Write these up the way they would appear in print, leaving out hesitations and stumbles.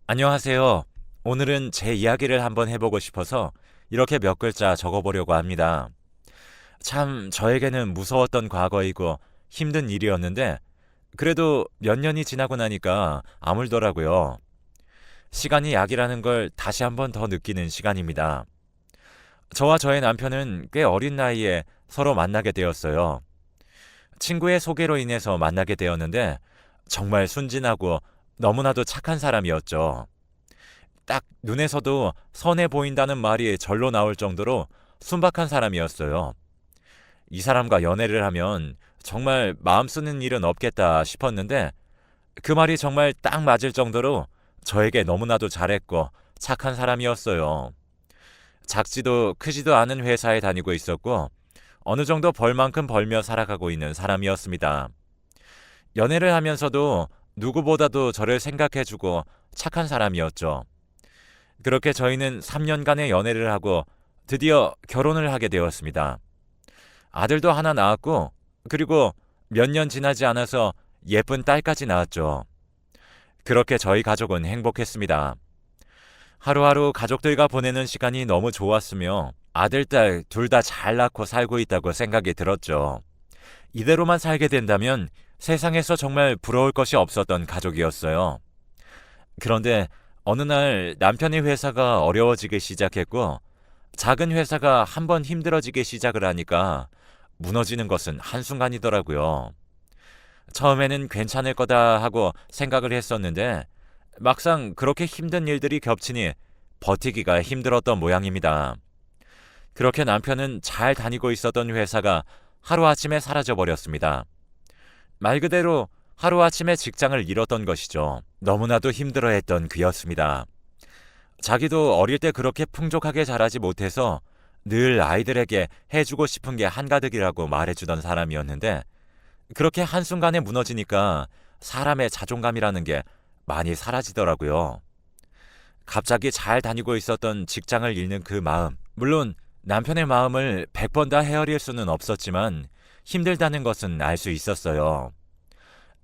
안녕하세요. 오늘은 제 이야기를 한번 해보고 싶어서 이렇게 몇 글자 적어보려고 합니다. 참, 저에게는 무서웠던 과거이고 힘든 일이었는데, 그래도 몇 년이 지나고 나니까 아물더라고요. 시간이 약이라는 걸 다시 한번 더 느끼는 시간입니다. 저와 저의 남편은 꽤 어린 나이에 서로 만나게 되었어요. 친구의 소개로 인해서 만나게 되었는데, 정말 순진하고 너무나도 착한 사람이었죠. 딱 눈에서도 선해 보인다는 말이 절로 나올 정도로 순박한 사람이었어요. 이 사람과 연애를 하면 정말 마음 쓰는 일은 없겠다 싶었는데 그 말이 정말 딱 맞을 정도로 저에게 너무나도 잘했고 착한 사람이었어요. 작지도 크지도 않은 회사에 다니고 있었고 어느 정도 벌 만큼 벌며 살아가고 있는 사람이었습니다. 연애를 하면서도 누구보다도 저를 생각해주고 착한 사람이었죠. 그렇게 저희는 3년간의 연애를 하고 드디어 결혼을 하게 되었습니다. 아들도 하나 낳았고, 그리고 몇 년 지나지 않아서 예쁜 딸까지 낳았죠. 그렇게 저희 가족은 행복했습니다. 하루하루 가족들과 보내는 시간이 너무 좋았으며 아들, 딸 둘 다 잘 낳고 살고 있다고 생각이 들었죠. 이대로만 살게 된다면 세상에서 정말 부러울 것이 없었던 가족이었어요. 그런데 어느 날 남편의 회사가 어려워지기 시작했고 작은 회사가 한번 힘들어지기 시작을 하니까 무너지는 것은 한순간이더라고요. 처음에는 괜찮을 거다 하고 생각을 했었는데 막상 그렇게 힘든 일들이 겹치니 버티기가 힘들었던 모양입니다. 그렇게 남편은 잘 다니고 있었던 회사가 하루아침에 사라져버렸습니다. 말 그대로 하루아침에 직장을 잃었던 것이죠. 너무나도 힘들어했던 그였습니다. 자기도 어릴 때 그렇게 풍족하게 자라지 못해서 늘 아이들에게 해주고 싶은 게 한가득이라고 말해주던 사람이었는데 그렇게 한순간에 무너지니까 사람의 자존감이라는 게 많이 사라지더라고요. 갑자기 잘 다니고 있었던 직장을 잃는 그 마음, 물론 남편의 마음을 100번 다 헤아릴 수는 없었지만 힘들다는 것은 알 수 있었어요.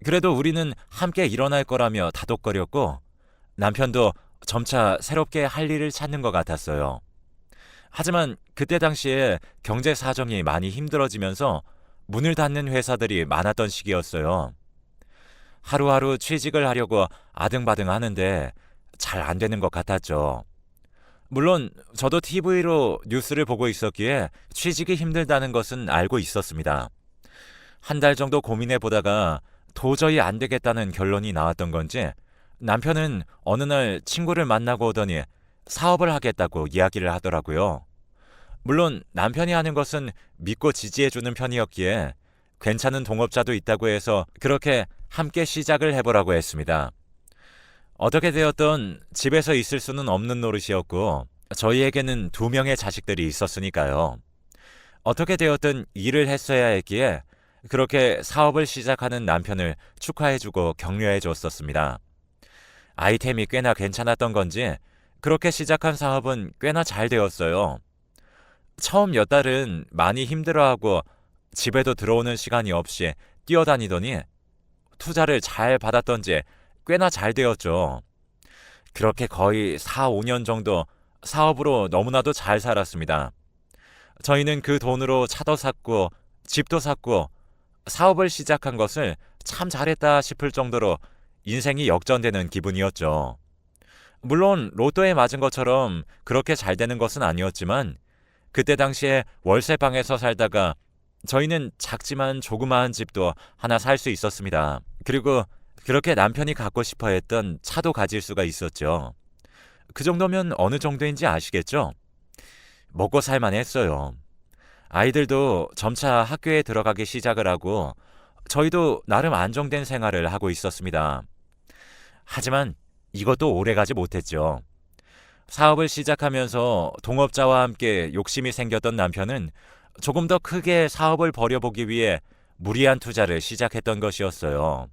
그래도 우리는 함께 일어날 거라며 다독거렸고 남편도 점차 새롭게 할 일을 찾는 것 같았어요. 하지만 그때 당시에 경제 사정이 많이 힘들어지면서 문을 닫는 회사들이 많았던 시기였어요. 하루하루 취직을 하려고 아등바등 하는데 잘 안 되는 것 같았죠. 물론 저도 TV로 뉴스를 보고 있었기에 취직이 힘들다는 것은 알고 있었습니다. 한 달 정도 고민해 보다가 도저히 안 되겠다는 결론이 나왔던 건지 남편은 어느 날 친구를 만나고 오더니 사업을 하겠다고 이야기를 하더라고요. 물론 남편이 하는 것은 믿고 지지해주는 편이었기에 괜찮은 동업자도 있다고 해서 그렇게 함께 시작을 해보라고 했습니다. 어떻게 되었던 집에서 있을 수는 없는 노릇이었고 저희에게는 2명의 자식들이 있었으니까요. 어떻게 되었든 일을 했어야 했기에 그렇게 사업을 시작하는 남편을 축하해주고 격려해줬었습니다. 아이템이 꽤나 괜찮았던 건지 그렇게 시작한 사업은 꽤나 잘 되었어요. 처음 몇 달은 많이 힘들어하고 집에도 들어오는 시간이 없이 뛰어다니더니 투자를 잘 받았던지 꽤나 잘 되었죠. 그렇게 거의 4, 5년 정도 사업으로 너무나도 잘 살았습니다. 저희는 그 돈으로 차도 샀고 집도 샀고 사업을 시작한 것을 참 잘했다 싶을 정도로 인생이 역전되는 기분이었죠. 물론 로또에 맞은 것처럼 그렇게 잘 되는 것은 아니었지만 그때 당시에 월세방에서 살다가 저희는 작지만 조그마한 집도 하나 살 수 있었습니다. 그리고 그렇게 남편이 갖고 싶어 했던 차도 가질 수가 있었죠. 그 정도면 어느 정도인지 아시겠죠? 먹고 살만 했어요. 아이들도 점차 학교에 들어가기 시작을 하고 저희도 나름 안정된 생활을 하고 있었습니다. 하지만 이것도 오래가지 못했죠. 사업을 시작하면서 동업자와 함께 욕심이 생겼던 남편은 조금 더 크게 사업을 벌여보기 위해 무리한 투자를 시작했던 것이었어요.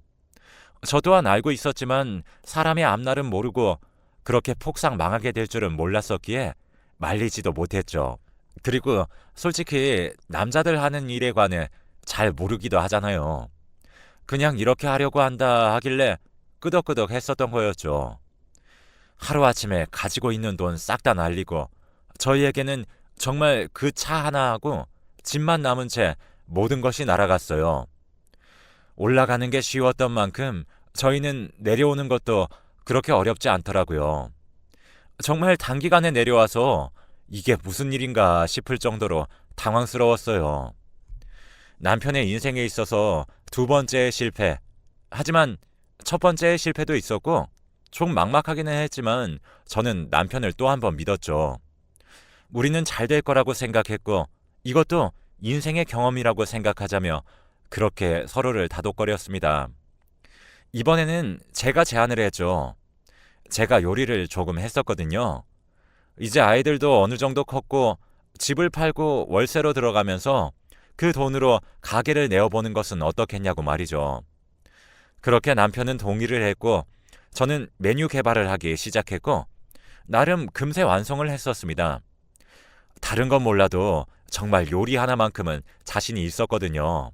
저 또한 알고 있었지만 사람의 앞날은 모르고 그렇게 폭삭 망하게 될 줄은 몰랐었기에 말리지도 못했죠. 그리고 솔직히 남자들 하는 일에 관해 잘 모르기도 하잖아요. 그냥 이렇게 하려고 한다 하길래 끄덕끄덕 했었던 거였죠. 하루아침에 가지고 있는 돈 싹 다 날리고 저희에게는 정말 그 차 하나하고 집만 남은 채 모든 것이 날아갔어요. 올라가는 게 쉬웠던 만큼 저희는 내려오는 것도 그렇게 어렵지 않더라고요. 정말 단기간에 내려와서 이게 무슨 일인가 싶을 정도로 당황스러웠어요. 남편의 인생에 있어서 두 번째의 실패. 하지만 첫 번째의 실패도 있었고 좀 막막하기는 했지만 저는 남편을 또 한 번 믿었죠. 우리는 잘 될 거라고 생각했고 이것도 인생의 경험이라고 생각하자며 그렇게 서로를 다독거렸습니다. 이번에는 제가 제안을 했죠. 제가 요리를 조금 했었거든요. 이제 아이들도 어느 정도 컸고 집을 팔고 월세로 들어가면서 그 돈으로 가게를 내어보는 것은 어떻겠냐고 말이죠. 그렇게 남편은 동의를 했고 저는 메뉴 개발을 하기 시작했고 나름 금세 완성을 했었습니다. 다른 건 몰라도 정말 요리 하나만큼은 자신이 있었거든요.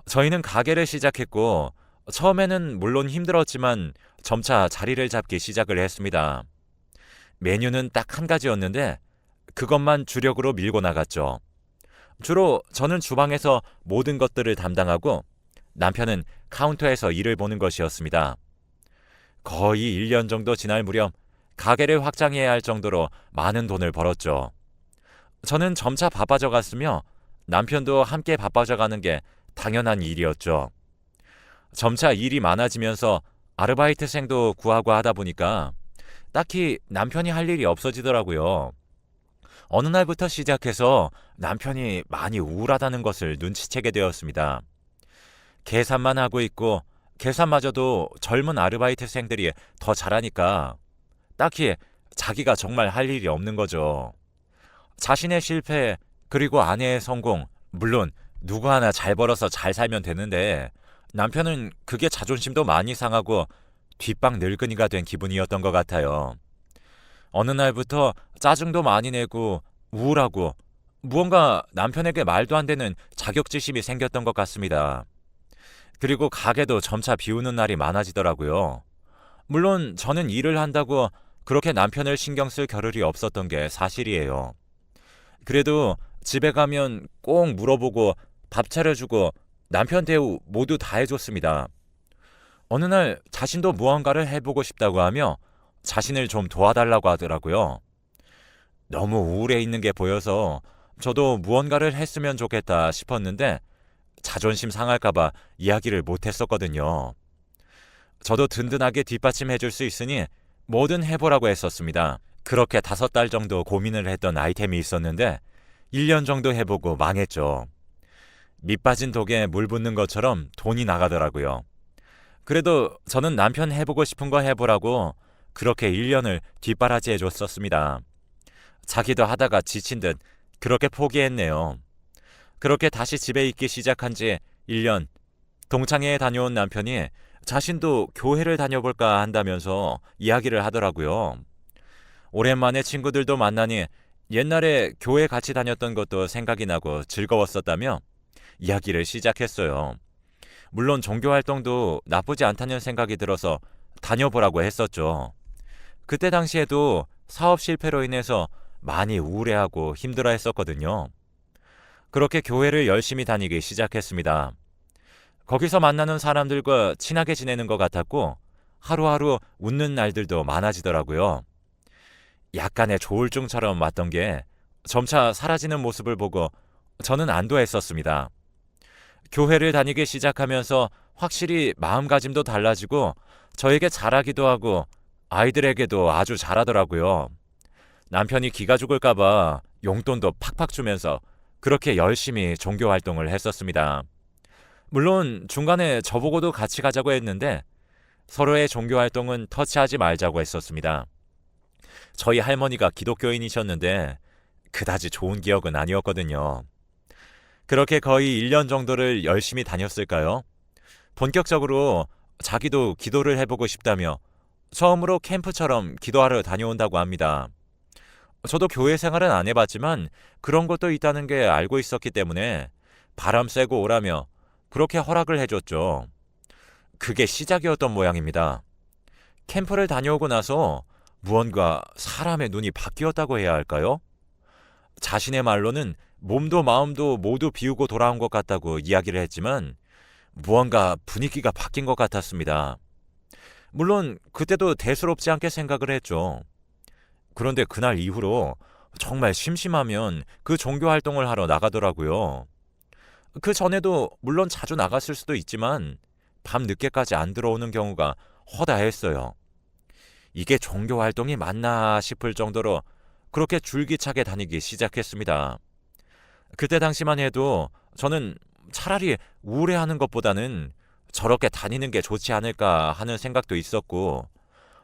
저희는 가게를 시작했고 처음에는 물론 힘들었지만 점차 자리를 잡기 시작을 했습니다. 메뉴는 딱 한 가지였는데 그것만 주력으로 밀고 나갔죠. 주로 저는 주방에서 모든 것들을 담당하고 남편은 카운터에서 일을 보는 것이었습니다. 거의 1년 정도 지날 무렵 가게를 확장해야 할 정도로 많은 돈을 벌었죠. 저는 점차 바빠져 갔으며 남편도 함께 바빠져 가는 게 당연한 일이었죠. 점차 일이 많아지면서 아르바이트생도 구하고 하다 보니까 딱히 남편이 할 일이 없어지더라고요. 어느 날부터 시작해서 남편이 많이 우울하다는 것을 눈치채게 되었습니다. 계산만 하고 있고 계산마저도 젊은 아르바이트생들이 더 잘하니까 딱히 자기가 정말 할 일이 없는 거죠. 자신의 실패 그리고 아내의 성공, 물론 누구 하나 잘 벌어서 잘 살면 되는데 남편은 그게 자존심도 많이 상하고 뒷방 늙은이가 된 기분이었던 것 같아요. 어느 날부터 짜증도 많이 내고 우울하고 무언가 남편에게 말도 안 되는 자격지심이 생겼던 것 같습니다. 그리고 가게도 점차 비우는 날이 많아지더라고요. 물론 저는 일을 한다고 그렇게 남편을 신경 쓸 겨를이 없었던 게 사실이에요. 그래도 집에 가면 꼭 물어보고 밥 차려주고 남편 대우 모두 다 해줬습니다. 어느 날 자신도 무언가를 해보고 싶다고 하며 자신을 좀 도와달라고 하더라고요. 너무 우울해 있는 게 보여서 저도 무언가를 했으면 좋겠다 싶었는데 자존심 상할까봐 이야기를 못했었거든요. 저도 든든하게 뒷받침해 줄 수 있으니 뭐든 해보라고 했었습니다. 그렇게 5달 정도 고민을 했던 아이템이 있었는데 1년 정도 해보고 망했죠. 밑 빠진 독에 물 붓는 것처럼 돈이 나가더라고요. 그래도 저는 남편 해보고 싶은 거 해보라고 그렇게 1년을 뒷바라지해 줬었습니다. 자기도 하다가 지친 듯 그렇게 포기했네요. 그렇게 다시 집에 있기 시작한 지 1년, 동창회에 다녀온 남편이 자신도 교회를 다녀볼까 한다면서 이야기를 하더라고요. 오랜만에 친구들도 만나니 옛날에 교회 같이 다녔던 것도 생각이 나고 즐거웠었다며 이야기를 시작했어요. 물론 종교활동도 나쁘지 않다는 생각이 들어서 다녀보라고 했었죠. 그때 당시에도 사업 실패로 인해서 많이 우울해하고 힘들어 했었거든요. 그렇게 교회를 열심히 다니기 시작했습니다. 거기서 만나는 사람들과 친하게 지내는 것 같았고 하루하루 웃는 날들도 많아지더라고요. 약간의 조울증처럼 왔던 게 점차 사라지는 모습을 보고 저는 안도했었습니다. 교회를 다니기 시작하면서 확실히 마음가짐도 달라지고 저에게 잘하기도 하고 아이들에게도 아주 잘하더라고요. 남편이 기가 죽을까봐 용돈도 팍팍 주면서 그렇게 열심히 종교활동을 했었습니다. 물론 중간에 저보고도 같이 가자고 했는데 서로의 종교활동은 터치하지 말자고 했었습니다. 저희 할머니가 기독교인이셨는데 그다지 좋은 기억은 아니었거든요. 그렇게 거의 1년 정도를 열심히 다녔을까요? 본격적으로 자기도 기도를 해보고 싶다며 처음으로 캠프처럼 기도하러 다녀온다고 합니다. 저도 교회 생활은 안 해봤지만 그런 것도 있다는 게 알고 있었기 때문에 바람 쐬고 오라며 그렇게 허락을 해줬죠. 그게 시작이었던 모양입니다. 캠프를 다녀오고 나서 무언가 사람의 눈이 바뀌었다고 해야 할까요? 자신의 말로는 몸도 마음도 모두 비우고 돌아온 것 같다고 이야기를 했지만 무언가 분위기가 바뀐 것 같았습니다. 물론 그때도 대수롭지 않게 생각을 했죠. 그런데 그날 이후로 정말 심심하면 그 종교 활동을 하러 나가더라고요. 그 전에도 물론 자주 나갔을 수도 있지만 밤 늦게까지 안 들어오는 경우가 허다했어요. 이게 종교 활동이 맞나 싶을 정도로 그렇게 줄기차게 다니기 시작했습니다. 그때 당시만 해도 저는 차라리 우울해하는 것보다는 저렇게 다니는 게 좋지 않을까 하는 생각도 있었고,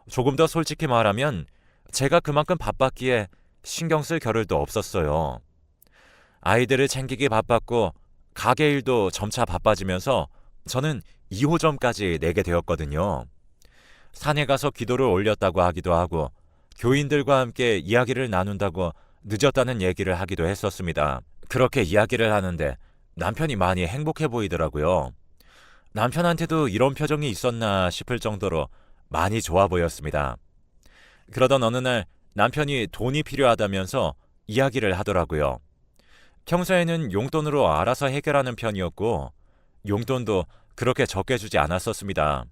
조금 더 솔직히 말하면 제가 그만큼 바빴기에 신경 쓸 겨를도 없었어요. 아이들을 챙기기 바빴고 가게 일도 점차 바빠지면서 저는 2호점까지 내게 되었거든요. 산에 가서 기도를 올렸다고 하기도 하고 교인들과 함께 이야기를 나눈다고 늦었다는 얘기를 하기도 했었습니다. 그렇게 이야기를 하는데 남편이 많이 행복해 보이더라고요. 남편한테도 이런 표정이 있었나 싶을 정도로 많이 좋아 보였습니다. 그러던 어느 날 남편이 돈이 필요하다면서 이야기를 하더라고요. 평소에는 용돈으로 알아서 해결하는 편이었고 용돈도 그렇게 적게 주지 않았었습니다.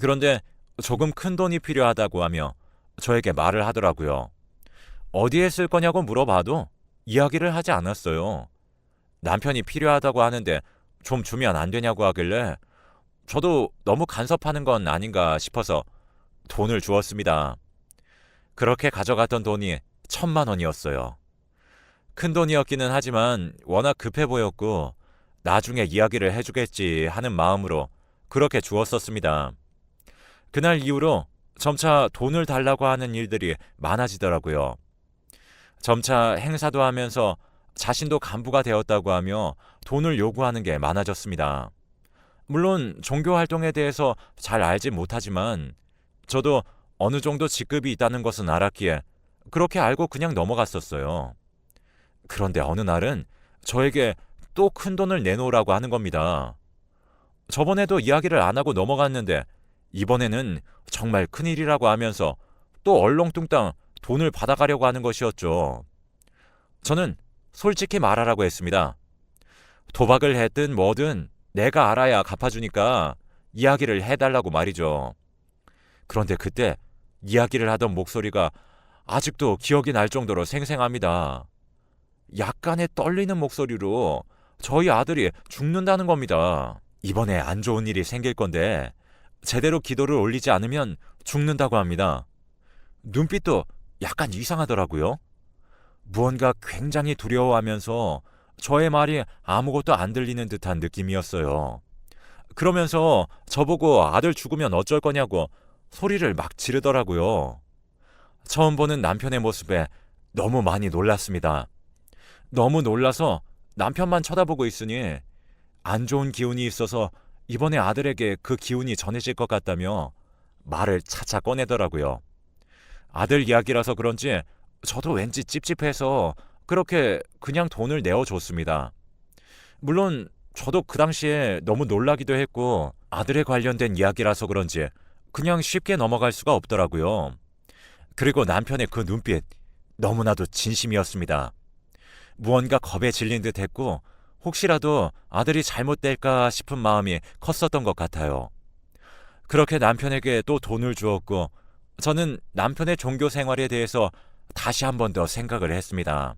그런데 조금 큰 돈이 필요하다고 하며 저에게 말을 하더라고요. 어디에 쓸 거냐고 물어봐도 이야기를 하지 않았어요. 남편이 필요하다고 하는데 좀 주면 안 되냐고 하길래 저도 너무 간섭하는 건 아닌가 싶어서 돈을 주었습니다. 그렇게 가져갔던 돈이 1,000만 원이었어요. 큰 돈이었기는 하지만 워낙 급해 보였고 나중에 이야기를 해주겠지 하는 마음으로 그렇게 주었었습니다. 그날 이후로 점차 돈을 달라고 하는 일들이 많아지더라고요. 점차 행사도 하면서 자신도 간부가 되었다고 하며 돈을 요구하는 게 많아졌습니다. 물론 종교 활동에 대해서 잘 알지 못하지만 저도 어느 정도 직급이 있다는 것은 알았기에 그렇게 알고 그냥 넘어갔었어요. 그런데 어느 날은 저에게 또 큰 돈을 내놓으라고 하는 겁니다. 저번에도 이야기를 안 하고 넘어갔는데 이번에는 정말 큰일이라고 하면서 또 얼렁뚱땅 돈을 받아가려고 하는 것이었죠. 저는 솔직히 말하라고 했습니다. 도박을 했든 뭐든 내가 알아야 갚아주니까 이야기를 해달라고 말이죠. 그런데 그때 이야기를 하던 목소리가 아직도 기억이 날 정도로 생생합니다. 약간의 떨리는 목소리로 저희 아들이 죽는다는 겁니다. 이번에 안 좋은 일이 생길 건데 제대로 기도를 올리지 않으면 죽는다고 합니다. 눈빛도 약간 이상하더라고요. 무언가 굉장히 두려워하면서 저의 말이 아무것도 안 들리는 듯한 느낌이었어요. 그러면서 저보고 아들 죽으면 어쩔 거냐고 소리를 막 지르더라고요. 처음 보는 남편의 모습에 너무 많이 놀랐습니다. 너무 놀라서 남편만 쳐다보고 있으니 안 좋은 기운이 있어서 이번에 아들에게 그 기운이 전해질 것 같다며 말을 차차 꺼내더라고요. 아들 이야기라서 그런지 저도 왠지 찝찝해서 그렇게 그냥 돈을 내어줬습니다. 물론 저도 그 당시에 너무 놀라기도 했고 아들에 관련된 이야기라서 그런지 그냥 쉽게 넘어갈 수가 없더라고요. 그리고 남편의 그 눈빛 너무나도 진심이었습니다. 무언가 겁에 질린 듯 했고 혹시라도 아들이 잘못될까 싶은 마음이 컸었던 것 같아요. 그렇게 남편에게 또 돈을 주었고 저는 남편의 종교 생활에 대해서 다시 한 번 더 생각을 했습니다.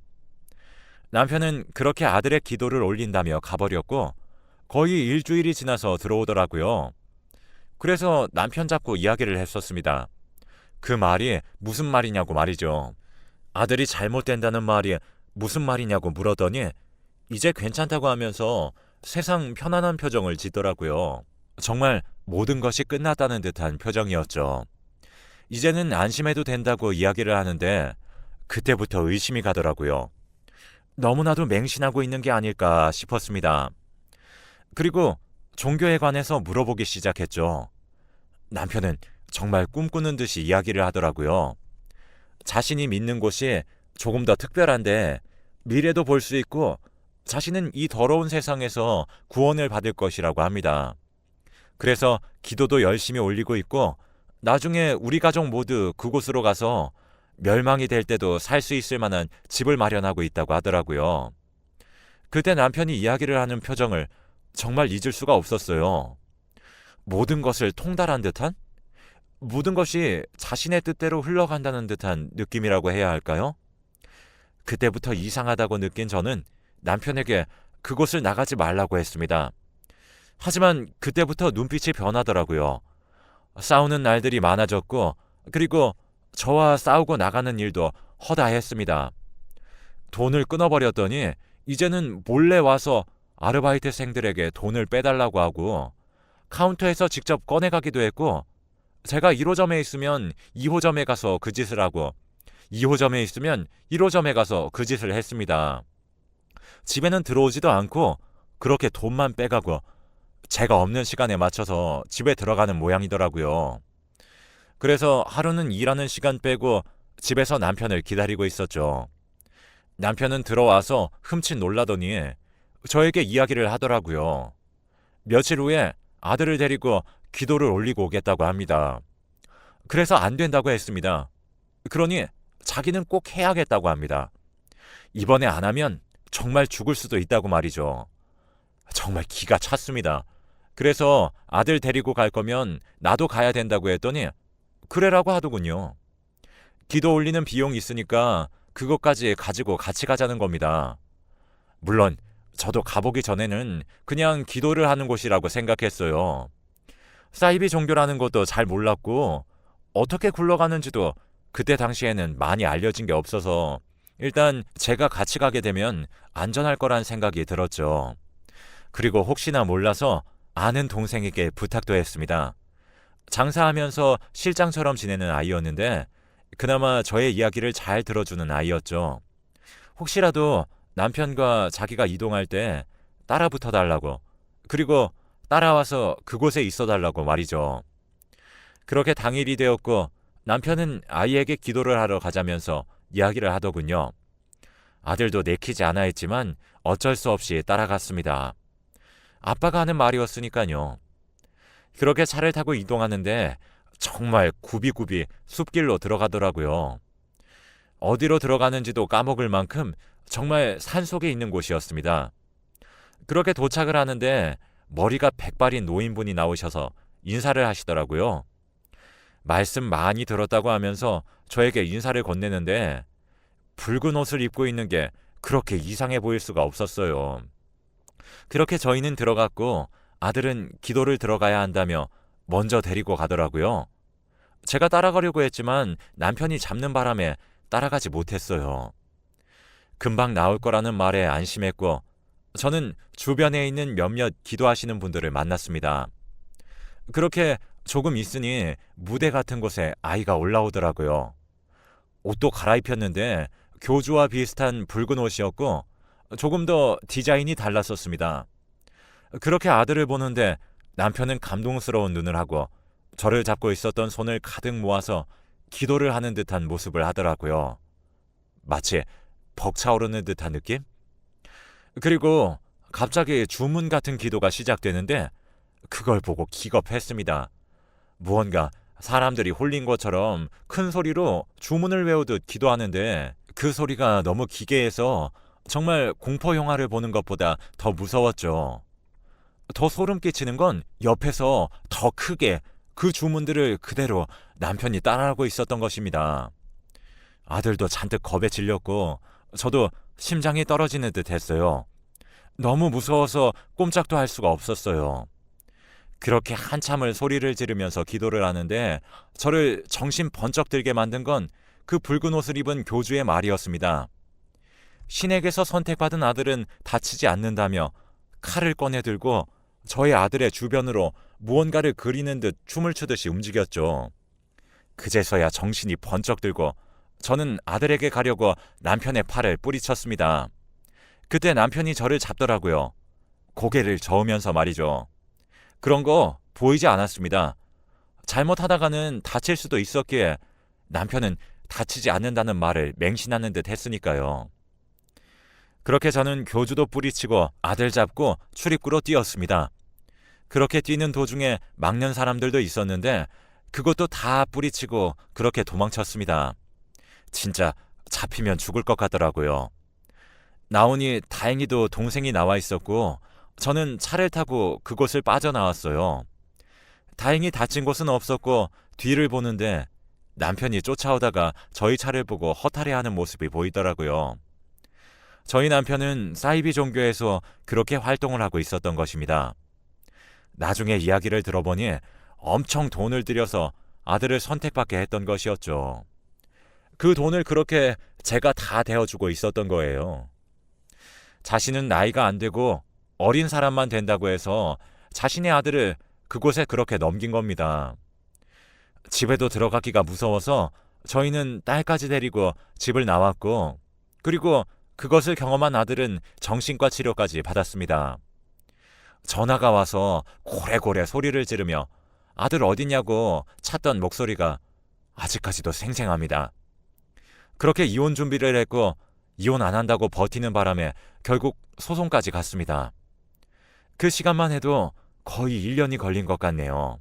남편은 그렇게 아들의 기도를 올린다며 가버렸고 거의 일주일이 지나서 들어오더라고요. 그래서 남편 잡고 이야기를 했었습니다. 그 말이 무슨 말이냐고 말이죠. 아들이 잘못된다는 말이 무슨 말이냐고 물었더니 이제 괜찮다고 하면서 세상 편안한 표정을 짓더라고요. 정말 모든 것이 끝났다는 듯한 표정이었죠. 이제는 안심해도 된다고 이야기를 하는데 그때부터 의심이 가더라고요. 너무나도 맹신하고 있는 게 아닐까 싶었습니다. 그리고 종교에 관해서 물어보기 시작했죠. 남편은 정말 꿈꾸는 듯이 이야기를 하더라고요. 자신이 믿는 곳이 조금 더 특별한데 미래도 볼 수 있고 자신은 이 더러운 세상에서 구원을 받을 것이라고 합니다. 그래서 기도도 열심히 올리고 있고 나중에 우리 가족 모두 그곳으로 가서 멸망이 될 때도 살 수 있을 만한 집을 마련하고 있다고 하더라고요. 그때 남편이 이야기를 하는 표정을 정말 잊을 수가 없었어요. 모든 것을 통달한 듯한? 모든 것이 자신의 뜻대로 흘러간다는 듯한 느낌이라고 해야 할까요? 그때부터 이상하다고 느낀 저는 남편에게 그곳을 나가지 말라고 했습니다. 하지만 그때부터 눈빛이 변하더라고요. 싸우는 날들이 많아졌고, 그리고 저와 싸우고 나가는 일도 허다했습니다. 돈을 끊어버렸더니 이제는 몰래 와서 아르바이트생들에게 돈을 빼달라고 하고 카운터에서 직접 꺼내가기도 했고, 제가 1호점에 있으면 2호점에 가서 그 짓을 하고 2호점에 있으면 1호점에 가서 그 짓을 했습니다. 집에는 들어오지도 않고 그렇게 돈만 빼가고 제가 없는 시간에 맞춰서 집에 들어가는 모양이더라고요. 그래서 하루는 일하는 시간 빼고 집에서 남편을 기다리고 있었죠. 남편은 들어와서 흠칫 놀라더니 저에게 이야기를 하더라고요. 며칠 후에 아들을 데리고 기도를 올리고 오겠다고 합니다. 그래서 안 된다고 했습니다. 그러니 자기는 꼭 해야겠다고 합니다. 이번에 안 하면 정말 죽을 수도 있다고 말이죠. 정말 기가 찼습니다. 그래서 아들 데리고 갈 거면 나도 가야 된다고 했더니 그래라고 하더군요. 기도 올리는 비용이 있으니까 그것까지 가지고 같이 가자는 겁니다. 물론 저도 가보기 전에는 그냥 기도를 하는 곳이라고 생각했어요. 사이비 종교라는 것도 잘 몰랐고 어떻게 굴러가는지도 그때 당시에는 많이 알려진 게 없어서 일단 제가 같이 가게 되면 안전할 거란 생각이 들었죠. 그리고 혹시나 몰라서 아는 동생에게 부탁도 했습니다. 장사하면서 실장처럼 지내는 아이였는데 그나마 저의 이야기를 잘 들어주는 아이였죠. 혹시라도 남편과 자기가 이동할 때 따라 붙어 달라고, 그리고 따라와서 그곳에 있어 달라고 말이죠. 그렇게 당일이 되었고 남편은 아이에게 기도를 하러 가자면서 이야기를 하더군요. 아들도 내키지 않아 했지만 어쩔 수 없이 따라갔습니다. 아빠가 하는 말이었으니까요. 그렇게 차를 타고 이동하는데 정말 굽이굽이 숲길로 들어가더라고요. 어디로 들어가는지도 까먹을 만큼 정말 산속에 있는 곳이었습니다. 그렇게 도착을 하는데 머리가 백발인 노인분이 나오셔서 인사를 하시더라고요. 말씀 많이 들었다고 하면서 저에게 인사를 건네는데 붉은 옷을 입고 있는 게 그렇게 이상해 보일 수가 없었어요. 그렇게 저희는 들어갔고 아들은 기도를 들어가야 한다며 먼저 데리고 가더라고요. 제가 따라가려고 했지만 남편이 잡는 바람에 따라가지 못했어요. 금방 나올 거라는 말에 안심했고 저는 주변에 있는 몇몇 기도하시는 분들을 만났습니다. 그렇게 조금 있으니 무대 같은 곳에 아이가 올라오더라고요. 옷도 갈아입혔는데 교주와 비슷한 붉은 옷이었고 조금 더 디자인이 달랐었습니다. 그렇게 아들을 보는데 남편은 감동스러운 눈을 하고 저를 잡고 있었던 손을 가득 모아서 기도를 하는 듯한 모습을 하더라고요. 마치 벅차오르는 듯한 느낌? 그리고 갑자기 주문 같은 기도가 시작되는데 그걸 보고 기겁했습니다. 무언가 사람들이 홀린 것처럼 큰 소리로 주문을 외우듯 기도하는데 그 소리가 너무 기괴해서 정말 공포 영화를 보는 것보다 더 무서웠죠. 더 소름 끼치는 건 옆에서 더 크게 그 주문들을 그대로 남편이 따라하고 있었던 것입니다. 아들도 잔뜩 겁에 질렸고 저도 심장이 떨어지는 듯 했어요. 너무 무서워서 꼼짝도 할 수가 없었어요. 그렇게 한참을 소리를 지르면서 기도를 하는데 저를 정신 번쩍 들게 만든 건 그 붉은 옷을 입은 교주의 말이었습니다. 신에게서 선택받은 아들은 다치지 않는다며 칼을 꺼내 들고 저의 아들의 주변으로 무언가를 그리는 듯 춤을 추듯이 움직였죠. 그제서야 정신이 번쩍 들고 저는 아들에게 가려고 남편의 팔을 뿌리쳤습니다. 그때 남편이 저를 잡더라고요. 고개를 저으면서 말이죠. 그런 거 보이지 않았습니다. 잘못하다가는 다칠 수도 있었기에 남편은 다치지 않는다는 말을 맹신하는 듯 했으니까요. 그렇게 저는 교주도 뿌리치고 아들 잡고 출입구로 뛰었습니다. 그렇게 뛰는 도중에 막는 사람들도 있었는데 그것도 다 뿌리치고 그렇게 도망쳤습니다. 진짜 잡히면 죽을 것 같더라고요. 나오니 다행히도 동생이 나와 있었고 저는 차를 타고 그곳을 빠져나왔어요. 다행히 다친 곳은 없었고 뒤를 보는데 남편이 쫓아오다가 저희 차를 보고 허탈해하는 모습이 보이더라고요. 저희 남편은 사이비 종교에서 그렇게 활동을 하고 있었던 것입니다. 나중에 이야기를 들어보니 엄청 돈을 들여서 아들을 선택받게 했던 것이었죠. 그 돈을 그렇게 제가 다 대어주고 있었던 거예요. 자신은 나이가 안 되고 어린 사람만 된다고 해서 자신의 아들을 그곳에 그렇게 넘긴 겁니다. 집에도 들어가기가 무서워서 저희는 딸까지 데리고 집을 나왔고, 그리고 그것을 경험한 아들은 정신과 치료까지 받았습니다. 전화가 와서 고래고래 소리를 지르며 아들 어디냐고 찾던 목소리가 아직까지도 생생합니다. 그렇게 이혼 준비를 했고 이혼 안 한다고 버티는 바람에 결국 소송까지 갔습니다. 그 시간만 해도 거의 1년이 걸린 것 같네요.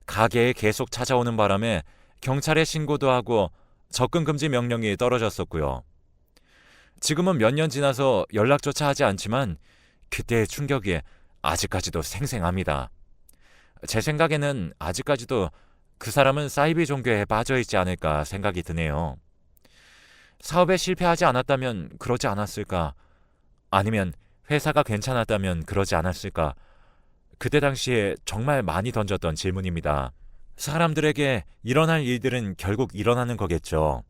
가게에 계속 찾아오는 바람에 경찰에 신고도 하고 접근 금지 명령이 떨어졌었고요. 지금은 몇 년 지나서 연락조차 하지 않지만 그때의 충격이 아직까지도 생생합니다. 제 생각에는 아직까지도 그 사람은 사이비 종교에 빠져 있지 않을까 생각이 드네요. 사업에 실패하지 않았다면 그러지 않았을까? 아니면 회사가 괜찮았다면 그러지 않았을까? 그때 당시에 정말 많이 던졌던 질문입니다. 사람들에게 일어날 일들은 결국 일어나는 거겠죠.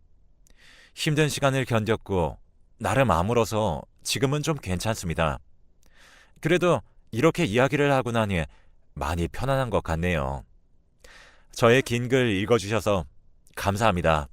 힘든 시간을 견뎠고 나름 아물어서 지금은 좀 괜찮습니다. 그래도 이렇게 이야기를 하고 나니 많이 편안한 것 같네요. 저의 긴 글 읽어주셔서 감사합니다.